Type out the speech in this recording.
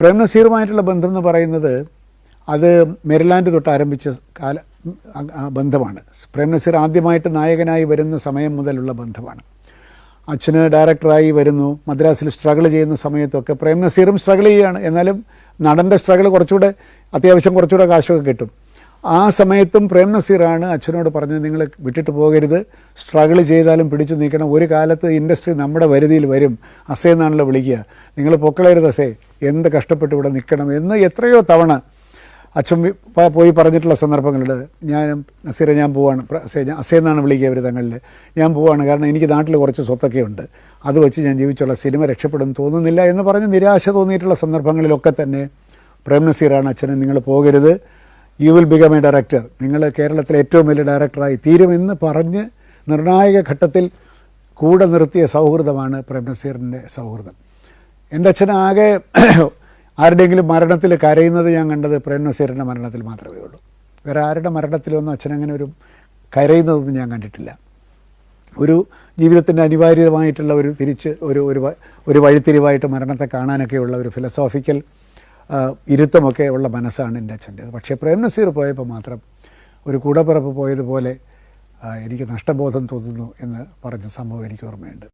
പ്രേം നസീറുമായിട്ടുള്ള ബന്ധം എന്ന് പറയുന്നത് അത് മെരിലാൻഡ് തൊട്ട് ആരംഭിച്ച ബന്ധമാണ്. പ്രേം നസീർ ആദ്യമായിട്ട് നായകനായി വരുന്ന സമയം മുതലുള്ള ബന്ധമാണ്. അച്ഛന് ഡയറക്ടറായി വരുന്നു, മദ്രാസിൽ സ്ട്രഗിൾ ചെയ്യുന്ന സമയത്തൊക്കെ പ്രേം നസീറും സ്ട്രഗിൾ ചെയ്യുകയാണ്. എന്നാലും നടൻ്റെ സ്ട്രഗിൾ കുറച്ചുകൂടെ അത്യാവശ്യം കുറച്ചുകൂടെ കാശൊക്കെ കിട്ടും. ആ സമയത്തും പ്രേം നസീറാണ് അച്ഛനോട് പറഞ്ഞത്, നിങ്ങൾ വിട്ടിട്ട് പോകരുത്, സ്ട്രഗിൾ ചെയ്താലും പിടിച്ചു നിൽക്കണം, ഒരു കാലത്ത് ഇൻഡസ്ട്രി നമ്മുടെ വരുതിയിൽ വരും, അസേ എന്നാണല്ലോ വിളിക്കുക, നിങ്ങൾ പൊക്കളരുത് അസേ, എന്ത് കഷ്ടപ്പെട്ട് ഇവിടെ നിൽക്കണം എന്ന് എത്രയോ തവണ അച്ഛൻ പോയി പറഞ്ഞിട്ടുള്ള സന്ദർഭങ്ങളുണ്ട്. നസീറെ ഞാൻ പോവാണ്, അസേ എന്നാണ് വിളിക്കുക അവർ തങ്ങളിൽ, ഞാൻ പോവാണ്, കാരണം എനിക്ക് നാട്ടിൽ കുറച്ച് സ്വത്തൊക്കെ ഉണ്ട്, അത് വെച്ച് ഞാൻ ജീവിച്ചുള്ള സിനിമ രക്ഷപ്പെടും തോന്നുന്നില്ല എന്ന് പറഞ്ഞ് നിരാശ തോന്നിയിട്ടുള്ള സന്ദർഭങ്ങളിലൊക്കെ തന്നെ പ്രേം നസീറാണ് അച്ഛനെ നിങ്ങൾ പോകരുത്, you will become A director, നിങ്ങൾ കേരളത്തിലെ ഏറ്റവും വലിയ ഡയറക്ടറായി തീരുമെന്ന് പറഞ്ഞ് നിർണായക ഘട്ടത്തിൽ കൂടെ നിർത്തിയ സൗഹൃദമാണ് പ്രേം നസീറിൻ്റെ സൗഹൃദം. എൻ്റെ അച്ഛനാകെ ആരുടെയെങ്കിലും മരണത്തിൽ കരയുന്നത് ഞാൻ കണ്ടത് പ്രേം നസീറിൻ്റെ മരണത്തിൽ മാത്രമേ ഉള്ളൂ. വേറെ ആരുടെ മരണത്തിലൊന്നും അച്ഛനങ്ങനെ ഒരു കരയുന്നതൊന്നും ഞാൻ കണ്ടിട്ടില്ല. ഒരു ജീവിതത്തിൻ്റെ അനിവാര്യമായിട്ടുള്ള ഒരു ഒരു വഴിത്തിരിവായിട്ട് മരണത്തെ കാണാനൊക്കെയുള്ള ഒരു ഫിലോസോഫിക്കൽ ഇരുത്തമൊക്കെ ഉള്ള മനസ്സാണ് എൻ്റെ അച്ഛൻ്റേത്. പക്ഷേ പ്രേം നസീർ പോയപ്പോൾ മാത്രം ഒരു കൂടപ്പിറപ്പ് പോയതുപോലെ എനിക്ക് നഷ്ടബോധം തോന്നുന്നു എന്ന് പറഞ്ഞ സംഭവം എനിക്ക് ഓർമ്മയുണ്ട്.